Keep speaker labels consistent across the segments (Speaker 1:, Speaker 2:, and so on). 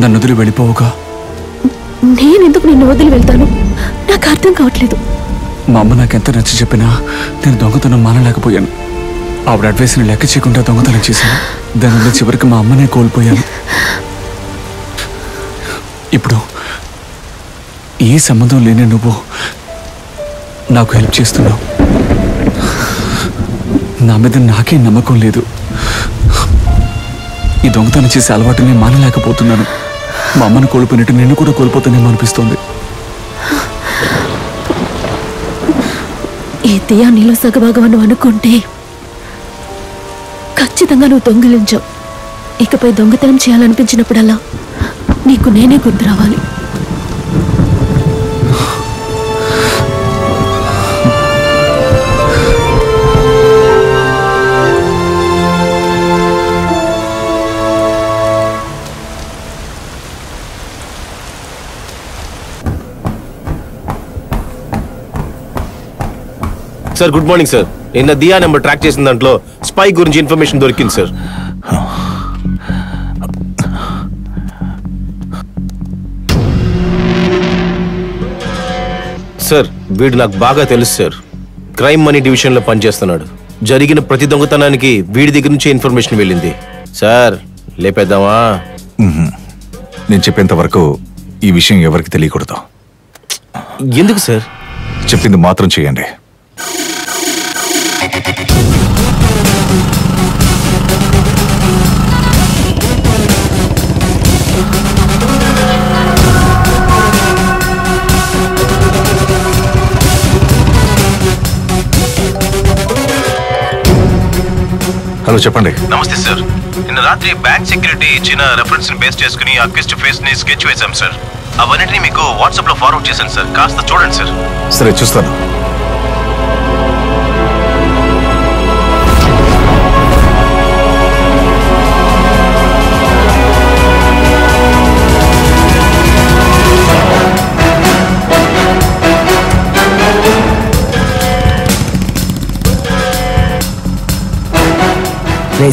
Speaker 1: నన్ను వదిలి వెళ్ళిపోవుగా.
Speaker 2: నేనెందుకు నిన్ను వదిలి వెళ్తాను? నాకు అర్థం కావట్లేదు.
Speaker 1: మా అమ్మ నాకెంత నచ్చి చెప్పినా నేను దొంగతనం మానలేకపోయాను. ఆవిడ అడ్వైస్ని లెక్క చేయకుండా దొంగతనం చేశాను. దానివల్ల చివరికి మా అమ్మనే కోల్పోయాను. ఇప్పుడు ఏ సంబంధం లేని నువ్వు నాకు హెల్ప్ చేస్తున్నావు. నా మీద నాకే నమ్మకం లేదు. ఈ దొంగతనం చేసే అలవాటుని మానలేకపోతున్నాను. మా అమ్మను కోల్పోయినట్టు నిన్ను కూడా కోల్పోతానేమో అనిపిస్తోంది.
Speaker 2: ఈ దియా నీలో సగభాగం నువ్వు అనుకుంటే ఖచ్చితంగా నువ్వు దొంగిలించావు. ఇకపై దొంగతనం చేయాలనిపించినప్పుడల్లా నీకు నేనే గుర్తు రావాలి.
Speaker 3: Sir good morning sir. నిన్న దియా నెంబర్ ట్రాక్ చేసిన దాంట్లో స్పై గురించి ఇన్ఫర్మేషన్ దొరికింది సార్. సార్ వీడు నాకు బాగా తెలుసు సార్. క్రైమ్ మనీ డివిజన్ లో పనిచేస్తున్నాడు. జరిగిన ప్రతి దొంగతనానికి వీడి దగ్గర నుంచే ఇన్ఫర్మేషన్ వెళ్ళింది. సార్ లేపేద్దామా?
Speaker 4: నేను చెప్పేంత వరకు ఈ విషయం ఎవరికి తెలియకూడదు.
Speaker 3: ఎందుకు సార్?
Speaker 4: చెప్పింది మాత్రం చేయండి. హలో చెప్పండి.
Speaker 3: నమస్తే సార్. నిన్న రాత్రి బ్యాంక్ సెక్యూరిటీ ఇచ్చిన రెఫరెన్స్ ని బేస్ చేసుకుని అక్విస్ట్ ఫేస్ ని స్కెచ్ వేశాం సార్. అవన్నిటిని మీకు వాట్సాప్ లో ఫార్వర్డ్ చేశాను సార్. కాస్త చూడండి సార్.
Speaker 4: సరే చూస్తాను.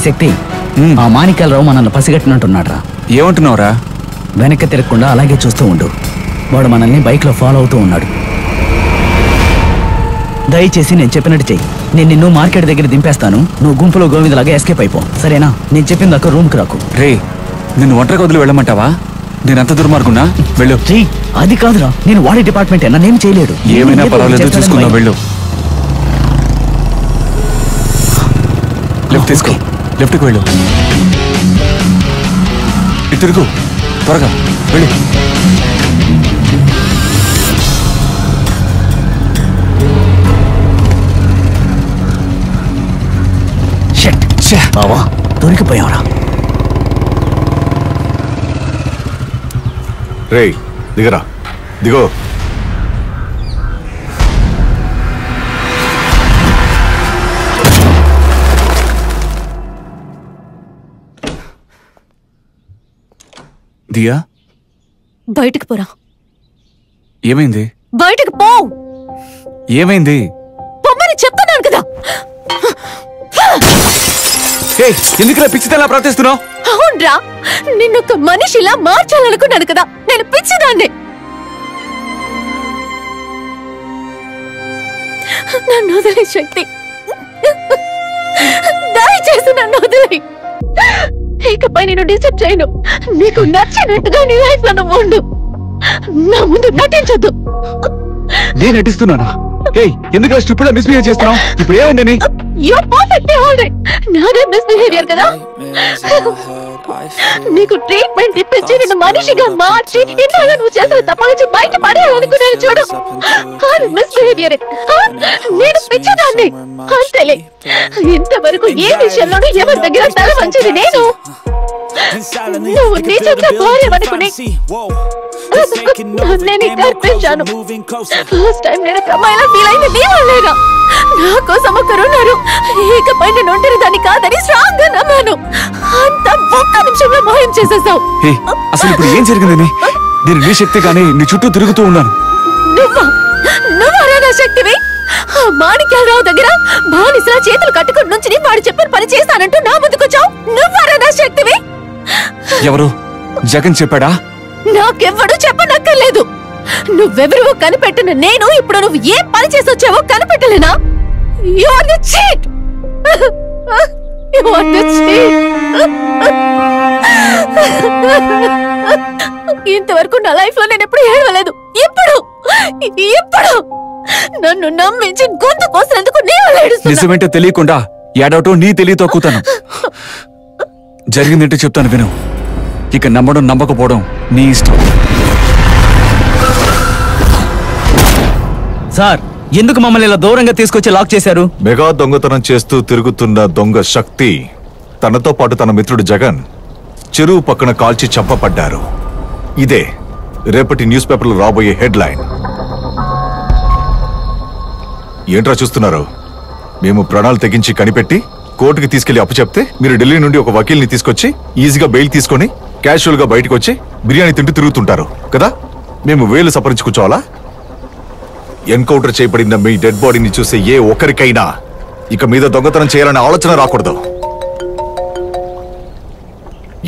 Speaker 5: శక్తి, ఆ మాణిక్యాలరావు మనల్ని పసిగట్టినట్టున్నాడ్రా.
Speaker 1: ఏమంటున్నావురా?
Speaker 5: వెనక్కి తిరగకుండా అలాగే చూస్తూ ఉండు. వాడు మనల్ని బైక్ లో ఫాలో అవుతూ ఉన్నాడు. దయచేసి నేను చెప్పినట్టు చెయ్యి. నేను నిన్ను మార్కెట్ దగ్గర దింపేస్తాను. నువ్వు గుంపులో గోవిందలాగా ఎస్కేప్ అయిపో, సరేనా? నేను చెప్పిన దాకా రూమ్ కి రాకు.
Speaker 1: రే, నిన్ను ఒంటరిగా వదిలి వెళ్ళమంటావా? నేను అంత దుర్మార్గున్నా? వెళ్ళు.
Speaker 5: అది కాదురా, నేను వాడి డిపార్ట్మెంట్ నన్నేం చేయలేడు.
Speaker 1: ఏమైనా పర్వాలేదు, చూసుకుందాం. వెళ్ళు. లెఫ్ట్ తీసుకో. లెఫ్ట్కి వెళ్ళు. ఇటు తిరుగు, త్వరగా వెళ్ళు.
Speaker 5: బావా దొరికిపోయావురా.
Speaker 4: రే దిగరా, దిగో.
Speaker 1: దియా,
Speaker 2: బయటకు పోరా.
Speaker 1: ఏమైంది?
Speaker 2: బయటకు పో.
Speaker 1: ఏమైంది?
Speaker 2: పొమ్మని చెప్తున్నాను కదా.
Speaker 1: ఎందుకు పిచ్చితేలా ప్రవర్తిస్తున్నావు?
Speaker 2: అవునరా, నిన్నొక మనిషిలా మార్చాలనుకున్నాను కదా. నేను పిచ్చిదాన్ని. నన్ను వదిలే శక్తి, దయచేసి నన్ను వదిలే. ఇకపై నేను డిస్టర్బ్ చేయను. నీకు నచ్చినట్టుగా నీ లైఫ్ లో నువ్వు ఉండు. నా ముందు నటించొద్దు.
Speaker 1: నేను నటిస్తున్నానా? ఎందుకు స్టూపిడ్ మిస్బిహేవ్ చేస్తున్నావు? ఇప్పుడు ఏమైందని?
Speaker 2: You're perfectly alright. నాదే మిస్బిహేవియర్ కదా. నీకు ట్రీట్మెంట్ ఇప్పించి నిన్ను మనిషిగా మార్చి ఇంతగా నువ్వు చేసిన తప్ప నుంచి బయట పడేయాలనుకున్నాను చూడు. అది మిస్బిహేవియర్. నేను పిచ్చిదాన్ని అంతేలే. ఇంతవరకు ఏ విషయంలోనూ ఎవరి దగ్గర తల వంచింది నేను. నువ్వు నిజంగా భార్యవనుకుని నేను గర్పించాను. ఫస్ట్ టైం నేను ప్రమాణంగా ఫీల్ అయింది నీ వల్లేగా. నా కోసం ఒకరున్నారు. ఇకపై నేను ఒంటరి దాన్ని కాదని స్ట్రాంగ్ గా నమ్మాను. అంత ఒక్క నిమిషంలో మోహం చేసేసావు.
Speaker 1: అసలు ఇప్పుడు ఏం జరిగిందని? నేను నీ శక్తి కానీ నీ చుట్టూ తిరుగుతూ ఉన్నాను.
Speaker 2: నువ్వరా నా శక్తివి? మాణిక్యాలరావు దగ్గర బానిసలా చేతులు కట్టుకుని నుంచి వాడు చెప్పిన పని చేస్తానంటూ నా ముందుకొచ్చావు. నువ్వరా నా శక్తివి?
Speaker 1: ఎవరు? జగన్ చెప్పాడా?
Speaker 2: నాకెవ్వడూ చెప్పనక్కర్లేదు. నువ్వెవరివో కనిపెట్టిన నేను ఇప్పుడు నువ్వు ఏం పని చేసి వచ్చావో కనిపెట్టలేనా? You are the cheat. You are the cheat. ఇంతవరకు నా లైఫ్ లో నేను ఎప్పుడు ఏడవలేదు. ఇప్పుడు నన్ను నమ్మించి గొంతు కోసినందుకు నేను ఏడుస్తున్నా.
Speaker 1: నిజమేంటో తెలియకుండా ఏడవటం నీ తెలియతో కూతాను. జరిగిందేంటో చెప్తాను విను. ఇక నమ్మడం నమ్మకపోవడం నీ ఇష్టం.
Speaker 5: సార్, ఎందుకు మమ్మల్ని ఇలా దూరంగా తీసుకొచ్చి లాక్ చేశారు?
Speaker 4: మెగా దొంగతనం చేస్తూ తిరుగుతున్న దొంగ శక్తి తనతో పాటు తన మిత్రుడు జగన్ చెరువు పక్కన కాల్చి చంపబడ్డారు. ఇదే రేపటి న్యూస్ పేపర్లో రాబోయే హెడ్లైన్. ఏంట్రా చూస్తున్నారు? మేము ప్రాణాలు తెగించి కనిపెట్టి కోర్టుకి తీసుకెళ్లి అప్పు చెప్తే మీరు ఢిల్లీ నుండి ఒక వకీల్ని తీసుకొచ్చి ఈజీగా బెయిల్ తీసుకొని క్యాషువల్ గా బయటకు వచ్చి బిర్యానీ తింటూ తిరుగుతుంటారు కదా. మేము వేలు సపరించి కూర్చోవాలా? ఎన్కౌంటర్ చేయబడిన మీ డెడ్ బాడీని చూసే ఏ ఒక్కరికైనా ఇక మీద దొంగతనం చేయాలనే ఆలోచన రాకూడదు.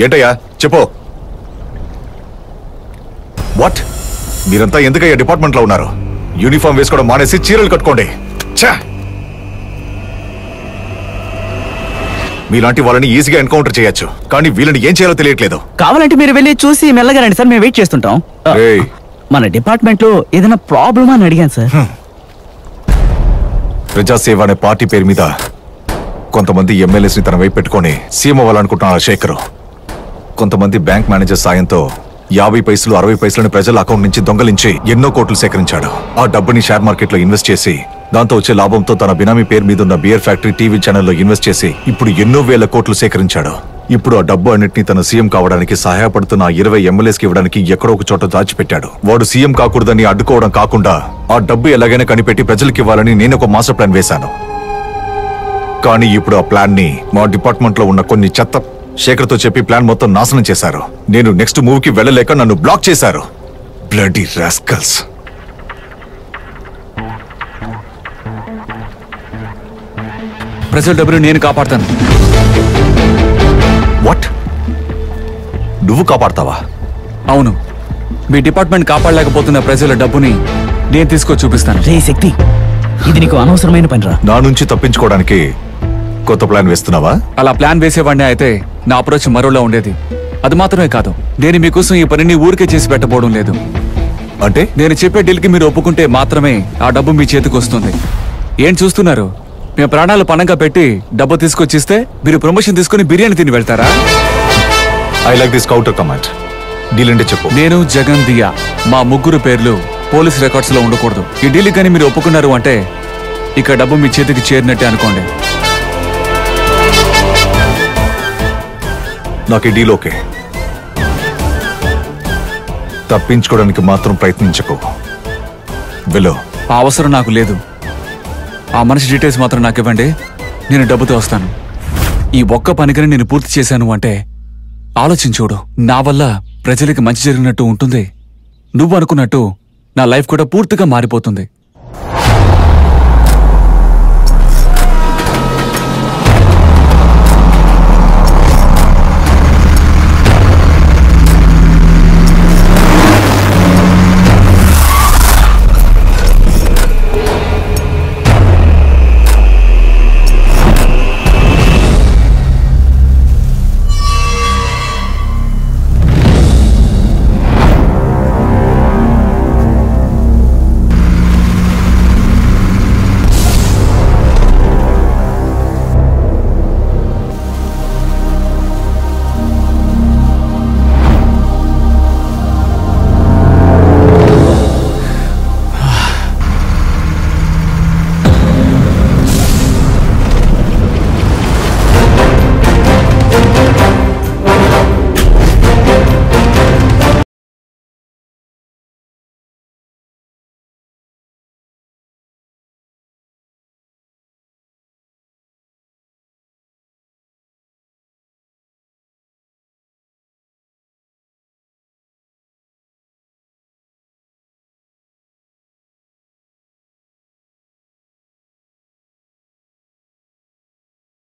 Speaker 4: ఏంటయ్యా చెప్పు. వాట్? మీరంతా ఎందుకయ్యా డిపార్ట్మెంట్ లో ఉన్నారు? యూనిఫామ్ వేసుకోవడం మానేసి చీరలు కట్టుకోండి. ఛా! మీలాంటి వాళ్ళని ఈజీగా ఎన్కౌంటర్ చేయొచ్చు, కానీ వీళ్ళని ఏం చేయాలో తెలియట్లేదు.
Speaker 5: కావాలంటే మీరు వెళ్ళి చూసి మెల్లగా రండి సార్, మేము వెయిట్ చేస్తుంటాం.
Speaker 4: ఏయ్,
Speaker 5: మన డిపార్ట్మెంట్ లో ఏదైనా ప్రాబ్లమా అని అడిగాను సార్.
Speaker 4: ప్రజాసేవ అనే పార్టీ పేరు మీద కొంతమంది ఎమ్మెల్యేస్ ని తన వైపు పెట్టుకొని సీఎం అవ్వాలనుకుంటున్నారు శేఖర్. కొంతమంది బ్యాంక్ మేనేజర్ సాయంతో 50 పైసలు 60 పైసలని ప్రజల అకౌంట్ నుంచి దొంగలించి ఎన్నో కోట్లు సేకరించాడు. ఆ డబ్బుని షేర్ మార్కెట్ లో ఇన్వెస్ట్ చేసి దాంతో వచ్చే లాభంతో తన బినామీ పేరు మీద ఉన్న బియర్ ఫ్యాక్టరీ టీవీ ఛానల్లో ఇన్వెస్ట్ చేసి ఇప్పుడు ఎన్నో వేల కోట్లు సేకరించాడు. ఇప్పుడు ఆ డబ్బు అన్నిటిని తన సీఎం కావడానికి సహాయపడుతున్న 20 ఎమ్మెల్యేస్కి ఇవ్వడానికి ఎక్కడో ఒక చోట దాచిపెట్టాడు. వాడు సీఎం కాకూడదని అడ్డుకోవడం కాకుండా ఆ డబ్బు ఎలాగైనా కనిపెట్టి ప్రజలకు ఇవ్వాలని నేను ఒక మాస్టర్ ప్లాన్ వేశాను. కానీ ఇప్పుడు ఆ ప్లాన్ ని మా డిపార్ట్మెంట్ లో ఉన్న కొన్ని చెత్త శేఖర్తో చెప్పి ప్లాన్ మొత్తం నాశనం చేశారు. నేను నెక్స్ట్ మూవ్కి వెళ్ళలేక నన్ను బ్లాక్ చేశారు. Bloody rascals.
Speaker 1: ప్రజల డబ్బులు నేను కాపాడతాను.
Speaker 4: వాట్? నువ్వు కాపాడతావా?
Speaker 1: అవును, మీ డిపార్ట్మెంట్ కాపాడలేకపోతున్న ప్రజల డబ్బుని నేను తీసుకొచ్చి చూపిస్తాను.
Speaker 5: రే శక్తి, ఇది నీకు అనవసరమైన పనిరా.
Speaker 4: నా నుంచి తప్పించుకోవడానికి కొత్త ప్లాన్ వేస్తున్నావా?
Speaker 1: అలా ప్లాన్ వేసేవాడిని అయితే నా అప్రోచ్ మరోలా ఉండేది. అది మాత్రమే కాదు, నేను మీకోసం ఈ పనిని ఊరికే చేసి పెట్టబోవడం లేదు.
Speaker 4: అంటే
Speaker 1: నేను చెప్పే డీల్కి మీరు ఒప్పుకుంటే మాత్రమే ఆ డబ్బు మీ చేతికి వస్తుంది. ఏం చూస్తున్నారు? మేము ప్రాణాలు పణంగా పెట్టి డబ్బు తీసుకొచ్చిస్తే మీరు ప్రమోషన్ తీసుకుని బిర్యానీ తిని వెళ్తారా?
Speaker 4: I like this counter command. Deal అంటే చెప్పు.
Speaker 1: నేను, జగన్, దియా మా ముగ్గురు పేర్లు పోలీస్ రికార్డ్స్ లో ఉండకూడదు. ఈ డీల్ కానీ మీరు ఒప్పుకున్నారు అంటే ఇక డబ్బు మీ చేతికి చేరినట్టే అనుకోండి.
Speaker 4: నాకు ఈ డీల్ ఓకే. తప్పించుకోవడానికి మాత్రం ప్రయత్నించకు. వెళ్ళు.
Speaker 1: ఆ అవసరం నాకు లేదు. ఆ మనిషి డీటెయిల్స్ మాత్రం నాకు ఇవ్వండి, నేను డబ్బుతో వస్తాను. ఈ ఒక్క పనికని నేను పూర్తి చేశాను అంటే ఆలోచించూడు, నా వల్ల ప్రజలకి మంచి జరిగినట్టు ఉంటుంది. నువ్వు అనుకున్నట్టు నా లైఫ్ కూడా పూర్తిగా మారిపోతుంది.